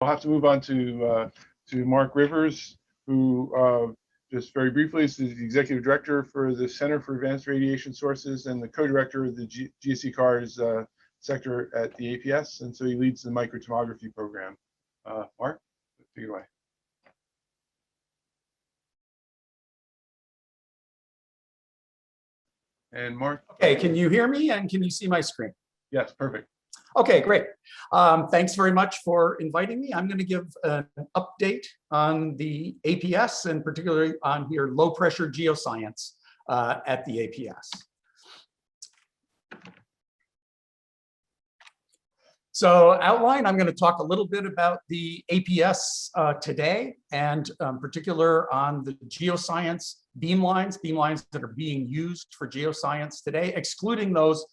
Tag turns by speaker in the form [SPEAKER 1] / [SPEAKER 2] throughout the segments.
[SPEAKER 1] I'll have to move on to Mark Rivers, who just very briefly is the executive director for the Center for Advanced Radiation Sources and the co-director of the GSC CARS sector at the APS, and so he leads the microtomography program. Mark, take it away. And Mark.
[SPEAKER 2] Okay, can you hear me and can you see my screen?
[SPEAKER 1] Yes, perfect.
[SPEAKER 2] Okay, great. Thanks very much for inviting me. I'm going to give an update on the APS and particularly on here low pressure geoscience at the APS. So outline, I'm going to talk a little bit about the APS today, and particular on the geoscience beamlines that are being used for geoscience today, excluding those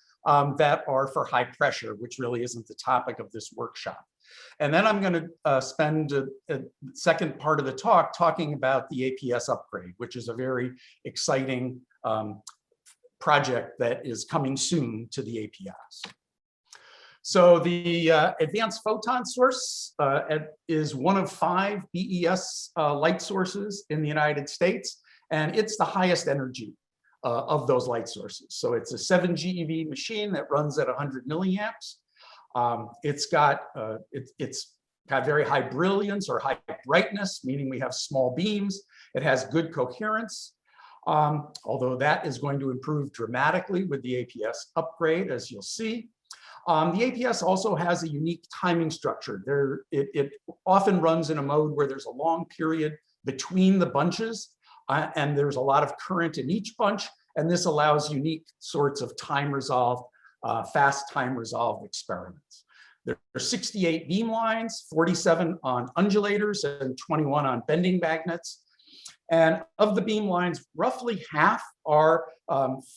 [SPEAKER 2] that are for high pressure, which really isn't the topic of this workshop. And then I'm going to spend a second part of the talk talking about the APS upgrade, which is a very exciting project that is coming soon to the APS. So the advanced photon source is one of 5 BES light sources in the United States, and it's the highest energy of those light sources. So it's a 7 GeV machine that runs at 100 milliamps. It's got very high brilliance or high brightness, meaning we have small beams. It has good coherence, although that is going to improve dramatically with the APS upgrade, as you'll see. The APS also has a unique timing structure. It often runs in a mode where there's a long period between the bunches, and there's a lot of current in each bunch, and this allows unique sorts of time resolved, fast time resolved experiments. There are 68 beam lines, 47 on undulators, and 21 on bending magnets. And of the beam lines, roughly half are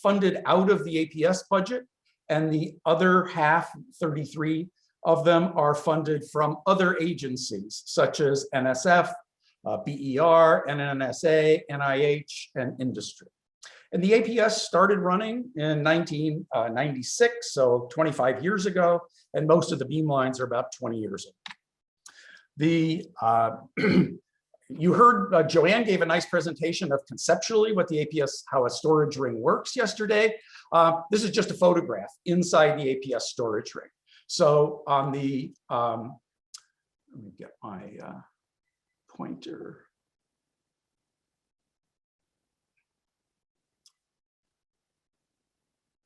[SPEAKER 2] funded out of the APS budget, and the other half, 33 of them, are funded from other agencies, such as NSF, BER, NNSA, NIH, and industry. And the APS started running in 1996, so 25 years ago, and most of the beam lines are about 20 years old. You heard Joanne gave a nice presentation of conceptually what the APS, how a storage ring works yesterday. This is just a photograph inside the APS storage ring. So on the, let me get my pointer.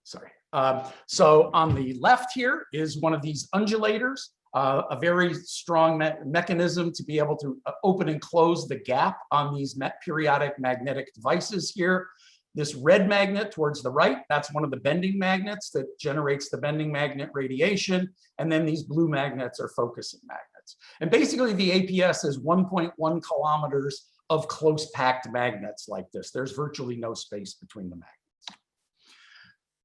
[SPEAKER 2] Sorry. So on the left here is one of these undulators, a very strong mechanism to be able to open and close the gap on these periodic magnetic devices here. This red magnet towards the right, that's one of the bending magnets that generates the bending magnet radiation. And then these blue magnets are focusing magnets. And basically the APS is 1.1 kilometers of close packed magnets like this. There's virtually no space between the magnets.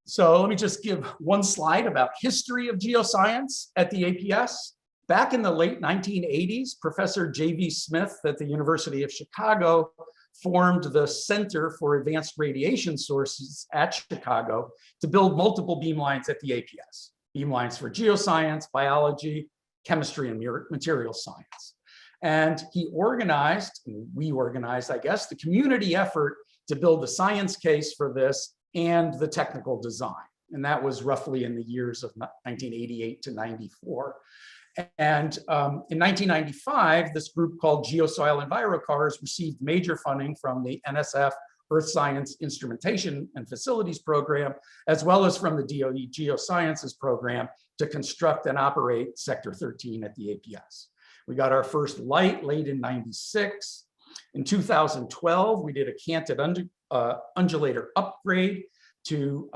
[SPEAKER 2] So let me just give one slide about history of geoscience at the APS. Back in the late 1980s, Professor J.V. Smith at the University of Chicago formed the Center for Advanced Radiation Sources at Chicago to build multiple beamlines at the APS. Beamlines for geoscience, biology, chemistry, and material science. And he organized, and we organized, I guess, the community effort to build the science case for this and the technical design. And that was roughly in the years of 1988 to 94. And in 1995, this group called Geosoil EnviroCARS received major funding from the NSF Earth Science Instrumentation and Facilities Program, as well as from the DOE Geosciences Program to construct and operate Sector 13 at the APS. We got our first light late in 96. In 2012, we did a canted undulator upgrade to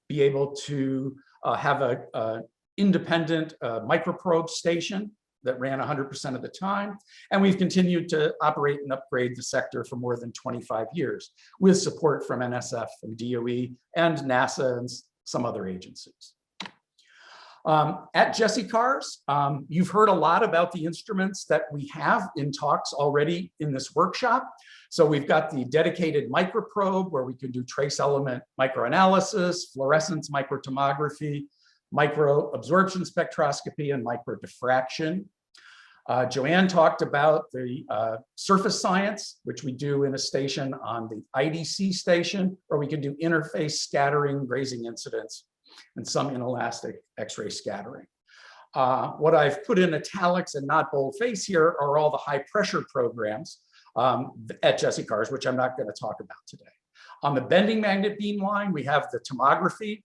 [SPEAKER 2] be able to have a independent microprobe station that ran 100% of the time. And we've continued to operate and upgrade the sector for more than 25 years with support from NSF and DOE and NASA and some other agencies. At GSC CARS, you've heard a lot about the instruments that we have in talks already in this workshop. So we've got the dedicated microprobe where we can do trace element microanalysis, fluorescence microtomography, microabsorption spectroscopy, and microdiffraction. Joanne talked about the surface science, which we do in a station on the IDC station, or we can do interface scattering, grazing incidence, and some inelastic X-ray scattering. What I've put in italics and not boldface here are all the high pressure programs at Jesse Cars, which I'm not going to talk about today. On the bending magnet beam line, we have the tomography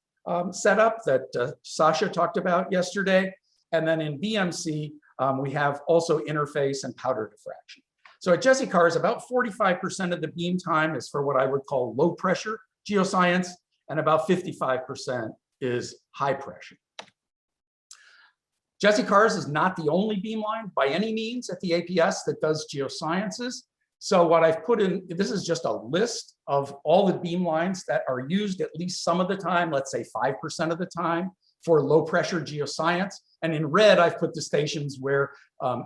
[SPEAKER 2] setup that Sasha talked about yesterday. And then in BMC, we have also interface and powder diffraction. So at Jesse Cars, about 45% of the beam time is for what I would call low pressure geoscience, and about 55% is high pressure. Jesse Cars is not the only beamline by any means at the APS that does geosciences. So what I've put in, this is just a list of all the beamlines that are used at least some of the time, let's say 5% of the time, for low pressure geoscience. And in red, I've put the stations where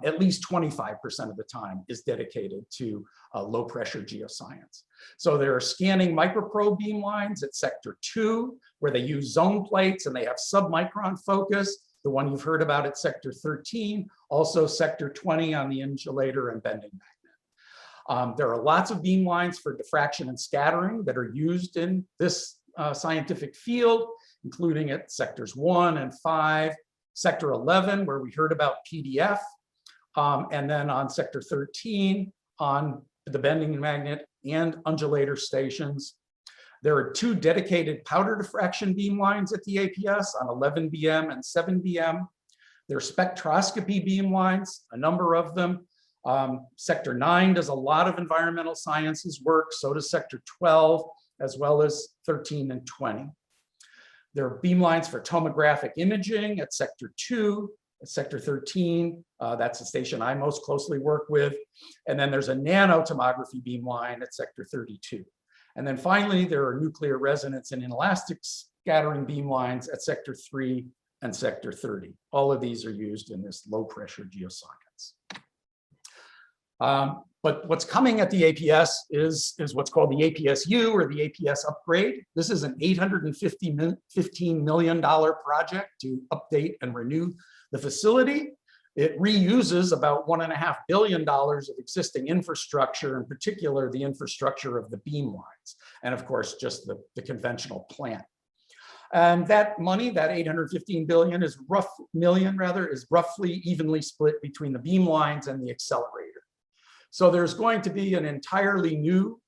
[SPEAKER 2] at least 25% of the time is dedicated to low pressure geoscience. So there are scanning microprobe beamlines at sector 2, where they use zone plates and they have submicron focus, the one you've heard about at sector 13, also sector 20 on the insulator and bending magnet. There are lots of beamlines for diffraction and scattering that are used in this scientific field, including at sectors 1 and 5, sector 11, where we heard about PDF, and then on sector 13 on the bending magnet and undulator stations. There are 2 dedicated powder diffraction beamlines at the APS on 11 BM and 7 BM. There are spectroscopy beamlines, a number of them. Sector 9 does a lot of environmental sciences work, so does sector 12, as well as 13 and 20. There are beamlines for tomographic imaging at sector 2, at sector 13, that's the station I most closely work with. And then there's a nanotomography beamline at sector 32. And then finally, there are nuclear resonance and inelastic scattering beamlines at sector 3 and sector 30. All of these are used in this low pressure geoscience. But what's coming at the APS is what's called the APSU, or the APS upgrade. This is an $815 million project to update and renew the facility. It reuses about $1.5 billion of existing infrastructure, in particular the infrastructure of the beam lines, and of course just the conventional plant. And that money, that 815 billion is roughly evenly split between the beam lines and the accelerator. So there's going to be an entirely new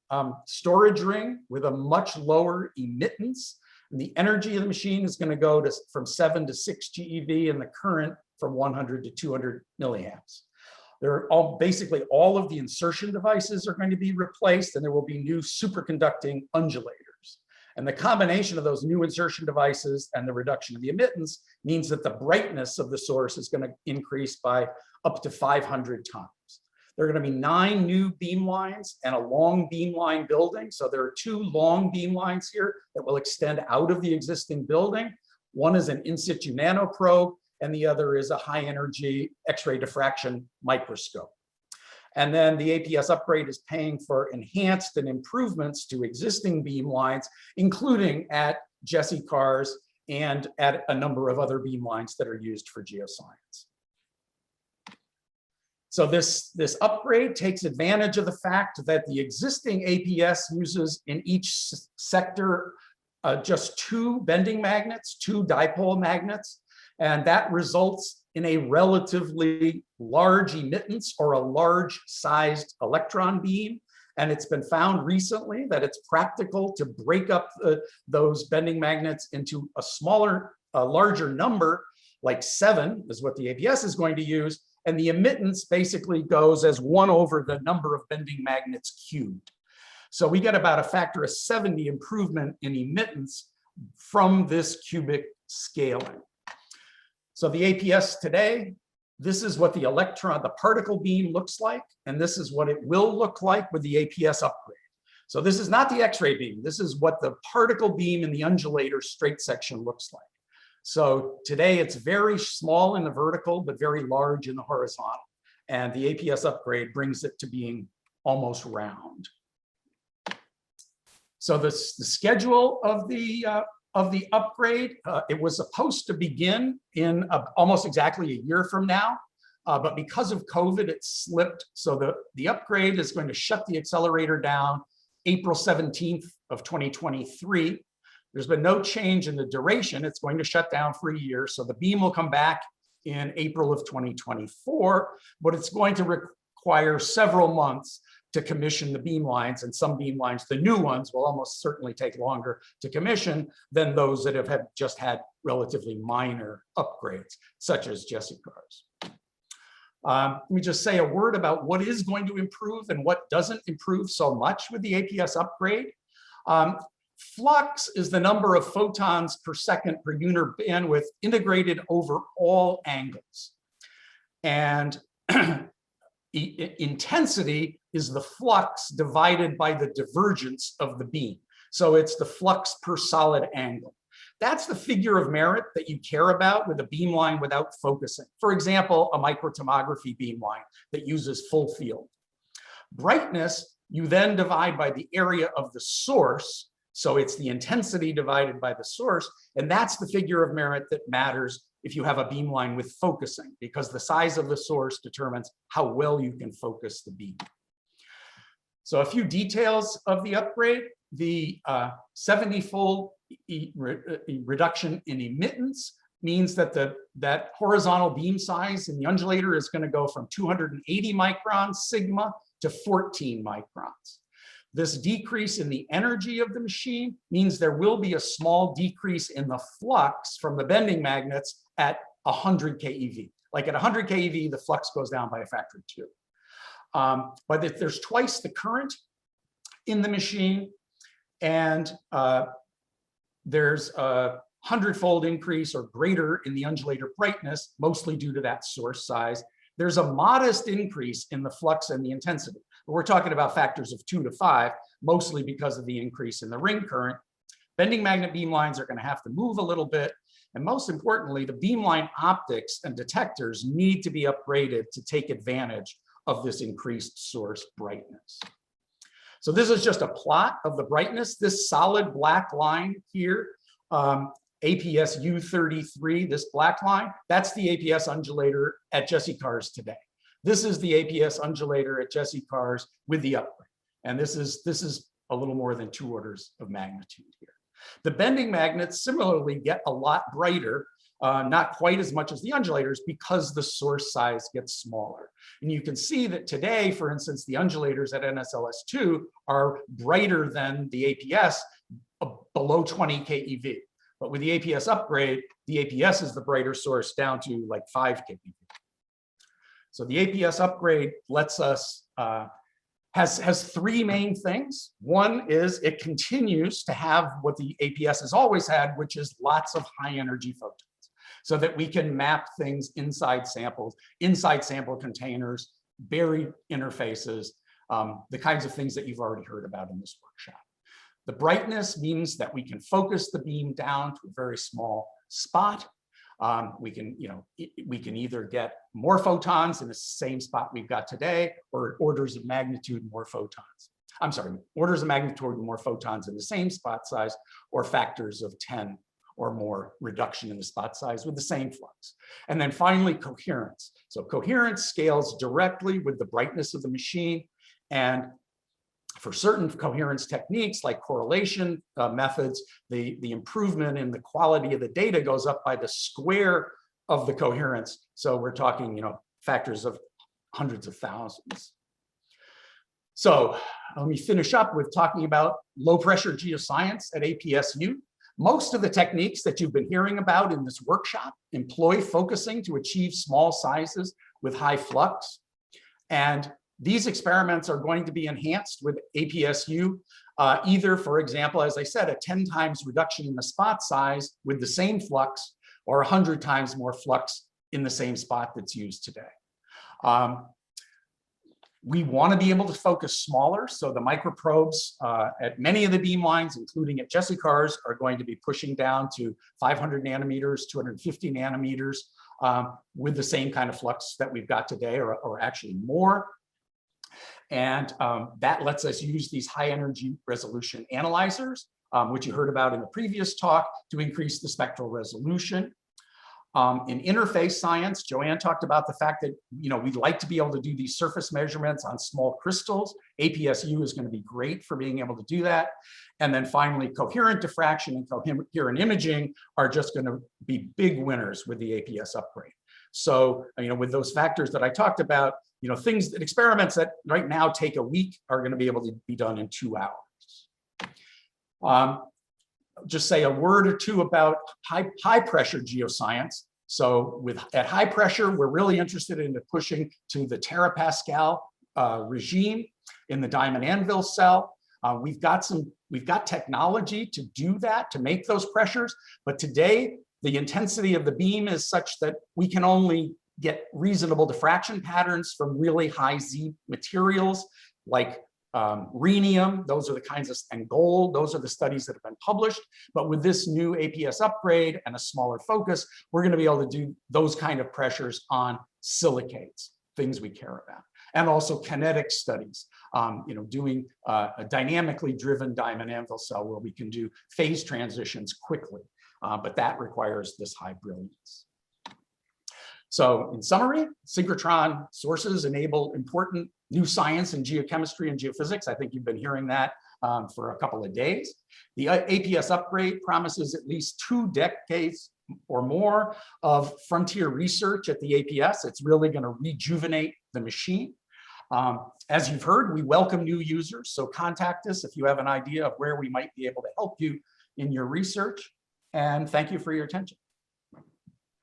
[SPEAKER 2] storage ring with a much lower emittance. And the energy of the machine is going to go from 7 to 6 GeV, and the current from 100 to 200 milliamps. Basically all of the insertion devices are going to be replaced, and there will be new superconducting undulators. And the combination of those new insertion devices and the reduction of the emittance means that the brightness of the source is going to increase by up to 500 times. There are going to be 9 new beam lines and a long beam line building. So there are 2 long beam lines here that will extend out of the existing building. One is an in situ nanoprobe, and the other is a high energy X-ray diffraction microscope. And then the APS upgrade is paying for enhanced and improvements to existing beam lines, including at Jesse Cars and at a number of other beam lines that are used for geoscience. So this upgrade takes advantage of the fact that the existing APS uses in each sector just 2 bending magnets, 2 dipole magnets, and that results in a relatively large emittance or a large sized electron beam. And it's been found recently that it's practical to break up those bending magnets into a larger number, like 7 is what the APS is going to use. And the emittance basically goes as 1 over the number of bending magnets cubed. So we get about a factor of 70 improvement in emittance from this cubic scaling. So the APS today, this is what the particle beam looks like, and this is what it will look like with the APS upgrade. So this is not the X-ray beam. This is what the particle beam in the undulator straight section looks like. So today it's very small in the vertical, but very large in the horizontal. And the APS upgrade brings it to being almost round. So the schedule of the upgrade, it was supposed to begin in almost exactly a year from now. but because of COVID, it slipped. So the upgrade is going to shut the accelerator down April 17th of 2023. There's been no change in the duration. It's going to shut down for a year. So the beam will come back in April of 2024, but it's going to require several months to commission the beam lines, and some beam lines, the new ones, will almost certainly take longer to commission than those that have just had relatively minor upgrades, such as Jessie cars. Let me just say a word about what is going to improve and what doesn't improve so much with the APS upgrade. Flux is the number of photons per second per unit bandwidth integrated over all angles. And intensity is the flux divided by the divergence of the beam. So it's the flux per solid angle. That's the figure of merit that you care about with a beam line without focusing. For example, a microtomography beam line that uses full field. Brightness, you then divide by the area of the source. So it's the intensity divided by the source. And that's the figure of merit that matters if you have a beam line with focusing, because the size of the source determines how well you can focus the beam. So a few details of the upgrade: the 70-fold reduction in emittance means that that horizontal beam size in the undulator is going to go from 280 microns sigma to 14 microns. This decrease in the energy of the machine means there will be a small decrease in the flux from the bending magnets at 100 keV. Like at 100 keV, the flux goes down by a factor of 2. But if there's twice the current in the machine, and there's a 100-fold increase or greater in the undulator brightness, mostly due to that source size, there's a modest increase in the flux and the intensity. But we're talking about factors of 2 to 5, mostly because of the increase in the ring current. Bending magnet beam lines are going to have to move a little bit. And most importantly, the beamline optics and detectors need to be upgraded to take advantage of this increased source brightness. So this is just a plot of the brightness. This solid black line here, APS U33, this black line, that's the APS undulator at Jessie cars today. This is the APS undulator at Jessie cars with the upgrade. And this is a little more than 2 orders of magnitude here. The bending magnets similarly get a lot brighter, not quite as much as the undulators, because the source size gets smaller. And you can see that today, for instance, the undulators at NSLS2 are brighter than the APS below 20 keV. But with the APS upgrade, the APS is the brighter source down to like 5 keV. So the APS upgrade lets us, has 3 main things. One is it continues to have what the APS has always had, which is lots of high energy photons, so that we can map things inside samples, inside sample containers, buried interfaces, the kinds of things that you've already heard about in this workshop. The brightness means that we can focus the beam down to a very small spot. We can either get more photons in the same spot we've got today, or orders of magnitude more photons. I'm sorry, orders of magnitude more photons in the same spot size, or factors of 10 or more reduction in the spot size with the same flux. And then finally, coherence. So coherence scales directly with the brightness of the machine. And for certain coherence techniques like correlation methods, the improvement in the quality of the data goes up by the square of the coherence. So we're talking, factors of hundreds of thousands. So let me finish up with talking about low pressure geoscience at APSU. Most of the techniques that you've been hearing about in this workshop employ focusing to achieve small sizes with high flux. And these experiments are going to be enhanced with APSU, either, for example, as I said, a 10 times reduction in the spot size with the same flux, or 100 times more flux in the same spot that's used today. We want to be able to focus smaller, so the microprobes at many of the beam lines, including at Jessie cars, are going to be pushing down to 500 nanometers, 250 nanometers, with the same kind of flux that we've got today, or actually more. And that lets us use these high energy resolution analyzers, which you heard about in the previous talk, to increase the spectral resolution. In interface science, Joanne talked about the fact that we'd like to be able to do these surface measurements on small crystals. APS-U is going to be great for being able to do that. And then finally, coherent diffraction and coherent imaging are just going to be big winners with the APS upgrade. So, with those factors that I talked about, experiments that right now take a week are going to be able to be done in 2 hours. Just say a word or two about high pressure geoscience. So at high pressure, we're really interested in pushing to the terapascal regime in the diamond anvil cell. We've got technology to do that, to make those pressures. But today, the intensity of the beam is such that we can only get reasonable diffraction patterns from really high Z materials like rhenium. Those are the kinds of, and gold, those are the studies that have been published. But with this new APS upgrade and a smaller focus, we're going to be able to do those kind of pressures on silicates, things we care about. And also kinetic studies, doing a dynamically driven diamond anvil cell where we can do phase transitions quickly. But that requires this high brilliance. So in summary, synchrotron sources enable important new science in geochemistry and geophysics. I think you've been hearing that for a couple of days. The APS upgrade promises at least 2 decades or more of frontier research at the APS. It's really going to rejuvenate the machine. As you've heard, we welcome new users, so contact us if you have an idea of where we might be able to help you in your research. And thank you for your attention.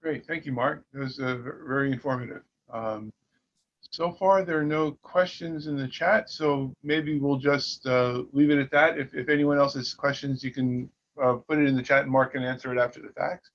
[SPEAKER 1] Great, thank you, Mark. It was very informative. So far, there are no questions in the chat, so maybe we'll just leave it at that. If anyone else has questions, you can put it in the chat and Mark can answer it after the fact.